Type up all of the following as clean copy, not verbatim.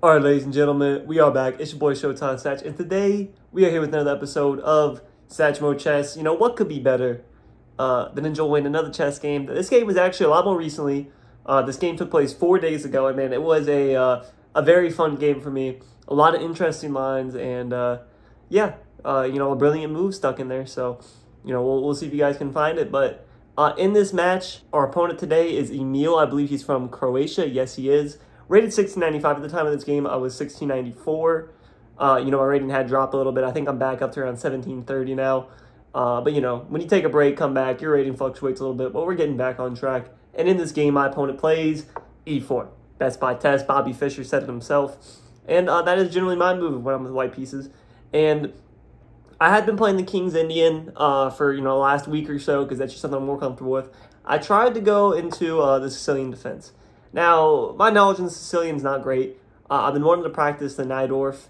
All right, ladies and gentlemen, we are back. It's your boy Showtime Satch, and today we are here with another episode of Satchmoe Chess. You know, what could be better than enjoying another chess game? This game was actually a lot more recently. This game took place 4 days ago, and man, it was a very fun game for me. A lot of interesting lines, and you know, a brilliant move stuck in there. So, you know, we'll see if you guys can find it. But in this match, our opponent today is Emil. I believe he's from Croatia. Yes, he is. Rated 1695 at the time of this game. I was 1694. You know, my rating had dropped a little bit. I think I'm back up to around 1730 now. But, you know, when you take a break, come back, your rating fluctuates a little bit, but we're getting back on track. And in this game, my opponent plays e4. Best by test. Bobby Fischer said it himself. And that is generally my move when I'm with white pieces. And I had been playing the King's Indian for, you know, the last week or so because that's just something I'm more comfortable with. I tried to go into the Sicilian defense. Now, my knowledge in the Sicilian is not great. I've been wanting to practice the Najdorf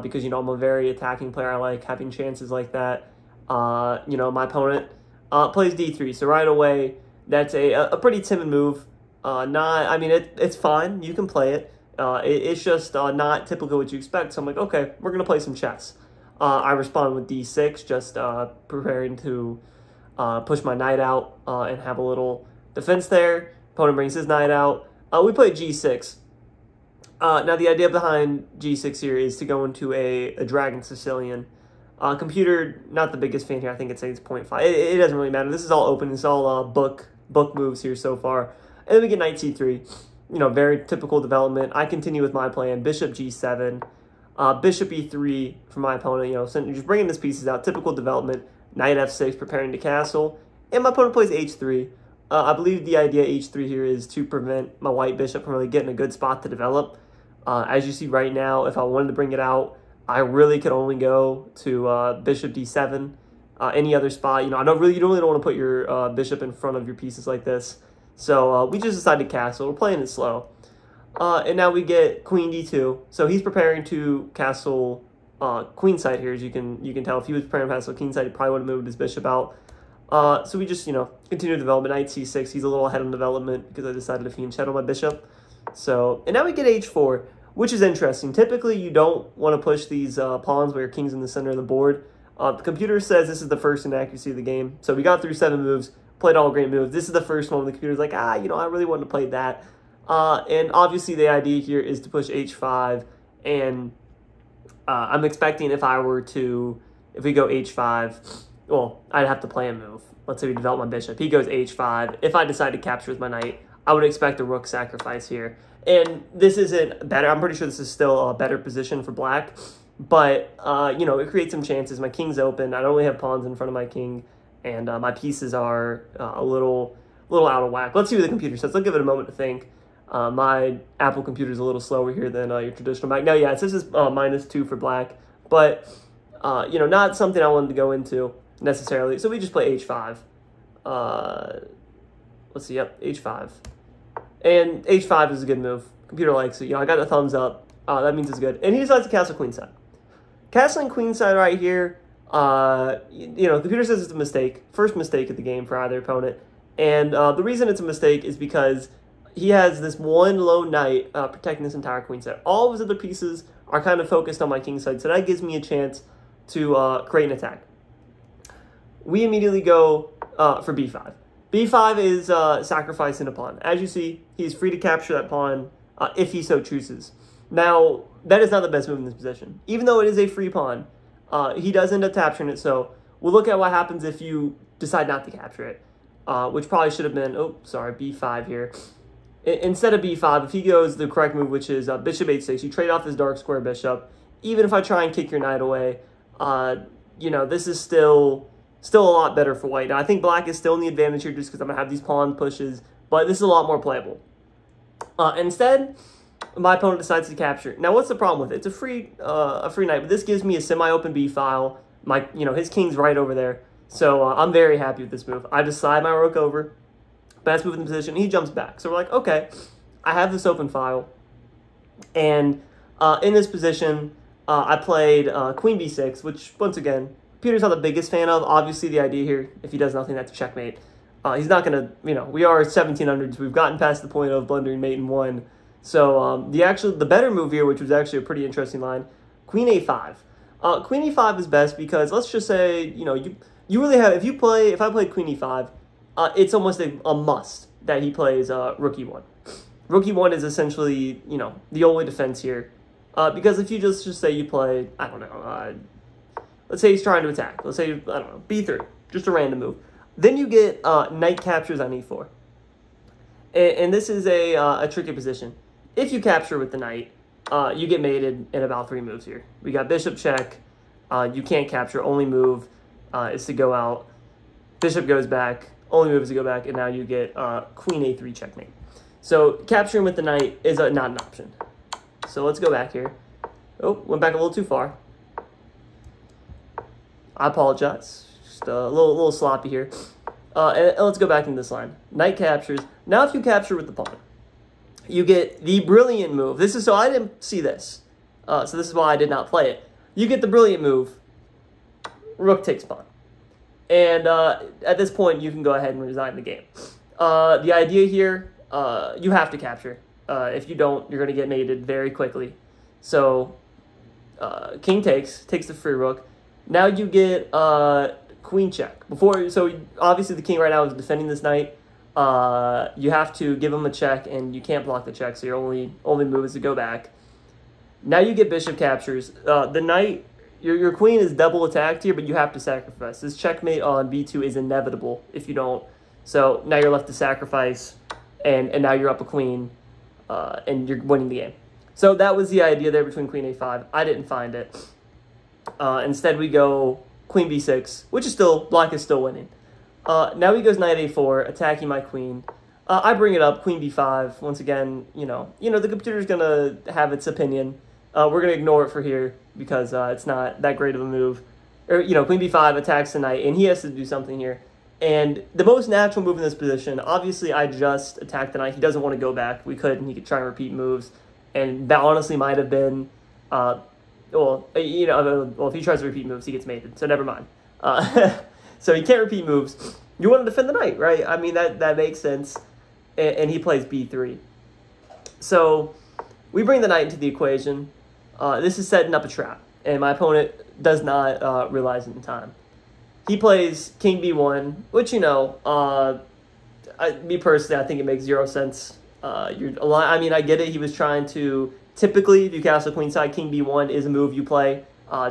because, you know, I'm a very attacking player. I like having chances like that. You know, my opponent plays d3. So right away, that's a pretty timid move. I mean, it's fine. You can play it. It's just not typically what you expect. So I'm like, okay, we're going to play some chess. I respond with d6, just preparing to push my knight out and have a little defense there. Opponent brings his knight out. We play g6. Now, the idea behind g6 here is to go into a Dragon Sicilian. Computer, not the biggest fan here. I think it says 0.5. It doesn't really matter. This is all open. It's all book moves here so far. And then we get knight c3. You know, very typical development. I continue with my plan. Bishop g7. Bishop e3 for my opponent. You know, so just bringing his pieces out. Typical development. Knight f6, preparing to castle. And my opponent plays h3. I believe the idea h3 here is to prevent my white bishop from really getting a good spot to develop. As you see right now, if I wanted to bring it out, I really could only go to bishop d7. Any other spot, you know, you really don't want to put your bishop in front of your pieces like this. So we just decided to castle. We're playing it slow. And now we get queen d2. So he's preparing to castle queenside here. As you can tell, if he was preparing to castle queenside, he probably would have moved his bishop out. So we just, you know, continue development. Knight c6. He's a little ahead on development because I decided to fiend shadow my bishop. So, and now we get h4, which is interesting. Typically, you don't want to push these pawns where your king's in the center of the board. The computer says this is the first inaccuracy of the game. So we got through 7 moves, played all great moves. This is the first one where the computer's like, you know, I really want to play that. And obviously the idea here is to push h5. And I'm expecting if we go h5, well, I'd have to play a move. Let's say we develop my bishop. He goes h5. If I decide to capture with my knight, I would expect a rook sacrifice here. And this isn't better. I'm pretty sure this is still a better position for black. But, you know, it creates some chances. My king's open. I don't really have pawns in front of my king. And my pieces are a little out of whack. Let's see what the computer says. Let's give it a moment to think. My Apple computer is a little slower here than your traditional Mac. No, yeah, this is -2 for black. But, you know, not something I wanted to go into necessarily. So we just play h5. Let's see, yep, h5. And h5 is a good move. Computer likes it. You know, I got a thumbs up. That means it's good. And he decides to castle queenside. Castling queenside right here, you know, the computer says it's a mistake. First mistake of the game for either opponent. And the reason it's a mistake is because he has this one lone knight protecting this entire queenside. All of his other pieces are kind of focused on my kingside, so that gives me a chance to create an attack. We immediately go for b5. b5 is sacrificing a pawn. As you see, he's free to capture that pawn if he so chooses. Now, that is not the best move in this position. Even though it is a free pawn, he does end up capturing it. So we'll look at what happens if you decide not to capture it, which probably should have been, b5 here. Instead of b5, if he goes the correct move, which is bishop h6, you trade off his dark square bishop. Even if I try and kick your knight away, you know, this is still a lot better for white. Now, I think black is still in the advantage here just because I'm going to have these pawn pushes, but this is a lot more playable. Instead, my opponent decides to capture. Now, what's the problem with it? It's a free knight, but this gives me a semi-open b file. You know, his king's right over there, so I'm very happy with this move. I just slide my rook over, best move in the position, and he jumps back. So we're like, okay, I have this open file, and in this position, I played queen b6, which, once again, Peter's not the biggest fan of. Obviously, the idea here, if he does nothing, that's a checkmate. He's not going to, you know, we are 1700s. We've gotten past the point of blundering mate in 1. So the better move here, which was actually a pretty interesting line, Queen A5. Queen E5 is best because let's just say, you really have, if I played Queen E5, it's almost a must that he plays Rook E1. Rook E1 is essentially, the only defense here. Because if you just say you play, I don't know, let's say he's trying to attack. Let's say, I don't know, B3, just a random move. Then you get knight captures on E4. And this is a tricky position. If you capture with the knight, you get mated in about 3 moves here. We got bishop check. You can't capture. Only move is to go out. Bishop goes back. Only move is to go back. And now you get queen A3 checkmate. So capturing with the knight is not an option. So let's go back here. Oh, went back a little too far. I apologize. Just a little sloppy here. And let's go back into this line. Knight captures. Now if you capture with the pawn, you get the brilliant move. So I didn't see this. So this is why I did not play it. You get the brilliant move. Rook takes pawn. And at this point, you can go ahead and resign the game. The idea here, you have to capture. If you don't, you're going to get mated very quickly. So king takes the free rook. Now you get queen check. So obviously the king right now is defending this knight. You have to give him a check, and you can't block the check, so your only move is to go back. Now you get bishop captures. The knight, your queen is double attacked here, but you have to sacrifice. This checkmate on b2 is inevitable if you don't. So now you're left to sacrifice, and now you're up a queen, and you're winning the game. So that was the idea there between queen a5. I didn't find it. Instead, we go queen b6, which is black is still winning. Now he goes knight a4, attacking my queen. I bring it up, queen b5. Once again, the computer's gonna have its opinion. We're gonna ignore it for here because it's not that great of a move. Or queen b5 attacks the knight, and he has to do something here. And the most natural move in this position, obviously, I just attacked the knight. He doesn't want to go back. We could, and he could try and repeat moves, and that honestly might have been, well, if he tries to repeat moves, he gets mated. So never mind. So he can't repeat moves. You want to defend the knight, right? I mean, that makes sense. And he plays b3. So we bring the knight into the equation. This is setting up a trap, and my opponent does not realize it in time. He plays king b1, which, me personally, I think it makes 0 sense. I get it. He was trying to, typically, if you castle queenside, king b1 is a move you play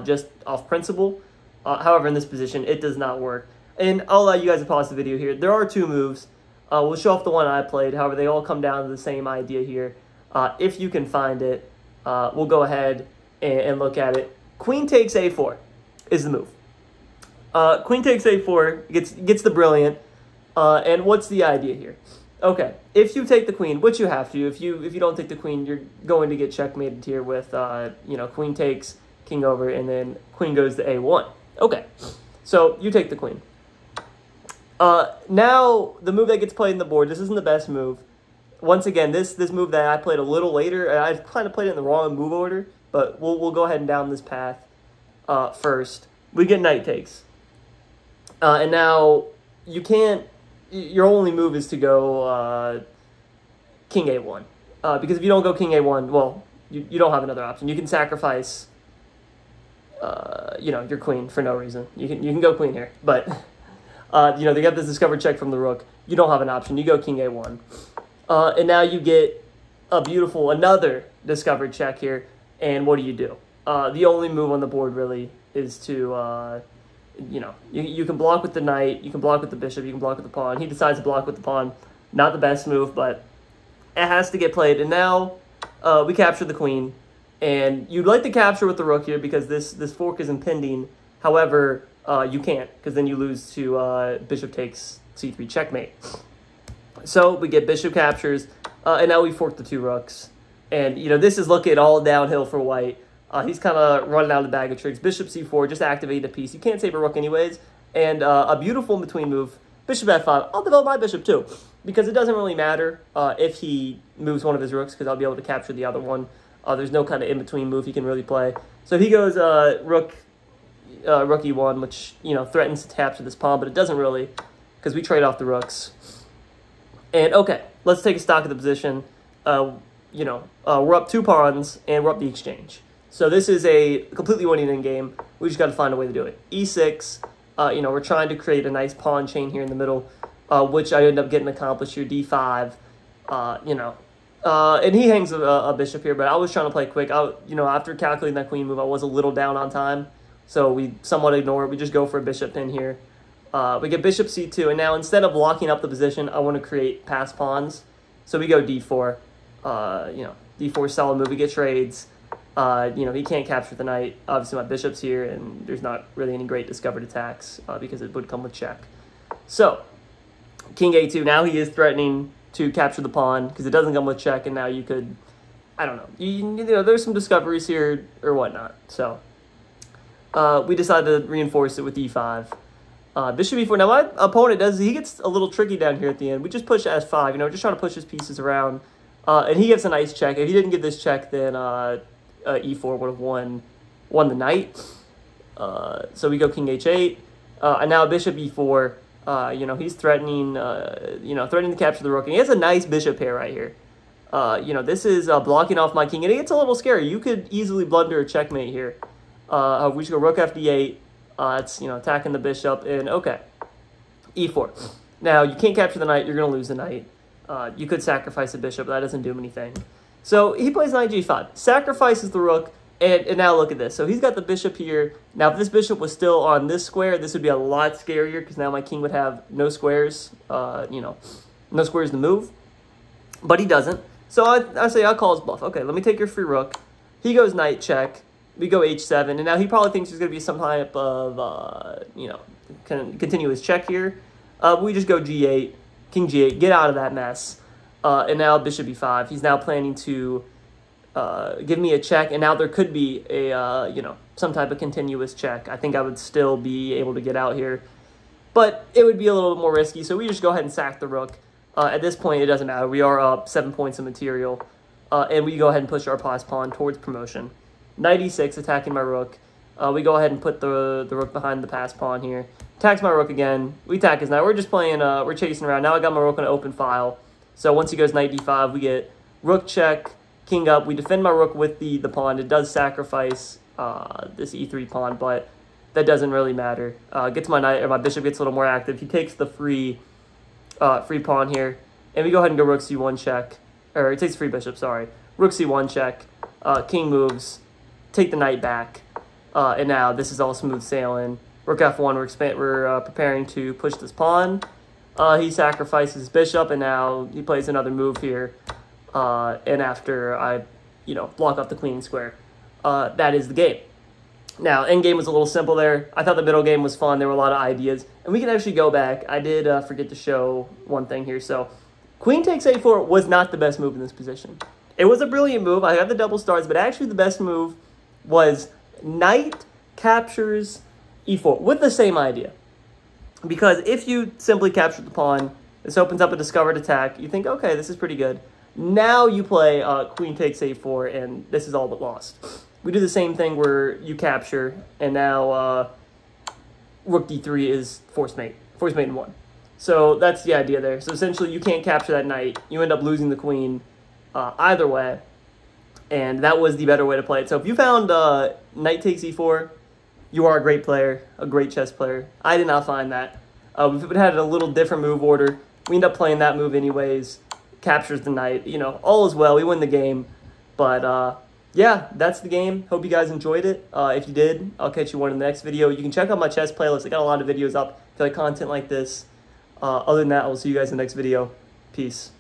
just off principle. However, in this position, it does not work. And I'll allow you guys to pause the video here. There are 2 moves. We'll show off the one I played. However, they all come down to the same idea here. If you can find it, we'll go ahead and look at it. Queen takes a4 is the move. Queen takes a4, gets the brilliant. And what's the idea here? Okay, if you take the queen, which you have to, if you don't take the queen, you're going to get checkmated here with, queen takes, king over, and then queen goes to a1. Okay, so you take the queen. Now, the move that gets played in the board, this isn't the best move. Once again, this move that I played a little later, I kind of played it in the wrong move order, but we'll go ahead and down this path first. We get knight takes. And now, you can't, your only move is to go king a1. Because if you don't go king a1, well, you don't have another option. You can sacrifice, your queen for no reason. You can go queen here, but, they got this discovered check from the rook. You don't have an option. You go king a1. And now you get another discovered check here. And what do? The only move on the board really is to, you can block with the knight, you can block with the bishop, you can block with the pawn. He decides to block with the pawn. Not the best move, but it has to get played. And now we capture the queen. And you'd like to capture with the rook here because this fork is impending. However, you can't because then you lose to bishop takes c3 checkmate. So we get bishop captures, and now we fork the 2 rooks. And, this is looking all downhill for white. He's kind of running out of the bag of tricks. Bishop c4, just activate a piece. You can't save a rook anyways. And a beautiful in-between move, bishop f5. I'll develop my bishop too, because it doesn't really matter if he moves one of his rooks, because I'll be able to capture the other one. There's no kind of in-between move he can really play. So he goes rook e1, which, threatens to capture this pawn, but it doesn't really, because we trade off the rooks. And, okay, let's take a stock of the position. we're up 2 pawns, and we're up the exchange. So this is a completely winning endgame. We just got to find a way to do it. E6, we're trying to create a nice pawn chain here in the middle, which I end up getting accomplished here. D5, and he hangs a bishop here, but I was trying to play quick. After calculating that queen move, I was a little down on time, so we somewhat ignore it. We just go for a bishop pin here. We get bishop c2, and now instead of locking up the position, I want to create pass pawns. So we go d4. D4 is solid move. We get trades. He can't capture the knight. Obviously, my bishop's here, and there's not really any great discovered attacks because it would come with check. So, king a2. Now he is threatening to capture the pawn because it doesn't come with check, and now you could, I don't know. There's some discoveries here or whatnot. So, we decided to reinforce it with e5. Bishop e4. Now, my opponent he gets a little tricky down here at the end. We just push s5, just trying to push his pieces around. And he gets a nice check. If he didn't get this check, then e4 would have won the knight. So we go king h8, and now bishop e4. He's threatening, threatening to capture the rook. And he has a nice bishop pair right here. This is blocking off my king, and it gets a little scary. You could easily blunder a checkmate here. We should go rook fd8. It's attacking the bishop, and okay, e4. Now you can't capture the knight. You're gonna lose the knight. You could sacrifice the bishop, but that doesn't do anything. So he plays knight g5, sacrifices the rook, and now look at this. So he's got the bishop here. Now, if this bishop was still on this square, this would be a lot scarier because now my king would have no squares, no squares to move. But he doesn't. So I say I'll call his bluff. Okay, let me take your free rook. He goes knight check. We go h7, and now he probably thinks there's going to be some type of, continuous check here. We just go g8, king g8, get out of that mess. And now bishop e5. He's now planning to give me a check, and now there could be a, some type of continuous check. I think I would still be able to get out here, but it would be a little bit more risky, so we just go ahead and sack the rook. At this point, it doesn't matter. We are up 7 points of material, and we go ahead and push our pass pawn towards promotion. Knight e6, attacking my rook. We go ahead and put the rook behind the pass pawn here. Attacks my rook again. We attack his knight. We're just playing, we're chasing around. Now I got my rook on an open file. So once he goes knight d5, we get rook check, king up. We defend my rook with the pawn. It does sacrifice this e3 pawn, but that doesn't really matter. Gets my knight, or my bishop gets a little more active. He takes the free pawn here, and we go ahead and go rook c1 check, or it takes the free bishop, sorry. Rook c1 check, king moves, take the knight back, and now this is all smooth sailing. Rook f1, we're preparing to push this pawn. He sacrifices his bishop, and now he plays another move here. And after I, block off the queen square, that is the game. Now, endgame was a little simple there. I thought the middle game was fun. There were a lot of ideas. And we can actually go back. I did forget to show one thing here. So, queen takes a4 was not the best move in this position. It was a brilliant move. I got the double stars, but actually the best move was knight captures e4 with the same idea. Because if you simply capture the pawn, this opens up a discovered attack. You think, okay, this is pretty good. Now you play queen takes a4, and this is all but lost. We do the same thing where you capture, and now rook d3 is forced mate in 1. So that's the idea there. So essentially, you can't capture that knight. You end up losing the queen either way, and that was the better way to play it. So if you found knight takes e4, you are a great player, a great chess player. I did not find that. If it had a little different move order, we end up playing that move anyways. Captures the knight. All is well. We win the game. But, yeah, that's the game. Hope you guys enjoyed it. If you did, I'll catch you in the next video. You can check out my chess playlist. I got a lot of videos up if you like content like this. Other than that, I will see you guys in the next video. Peace.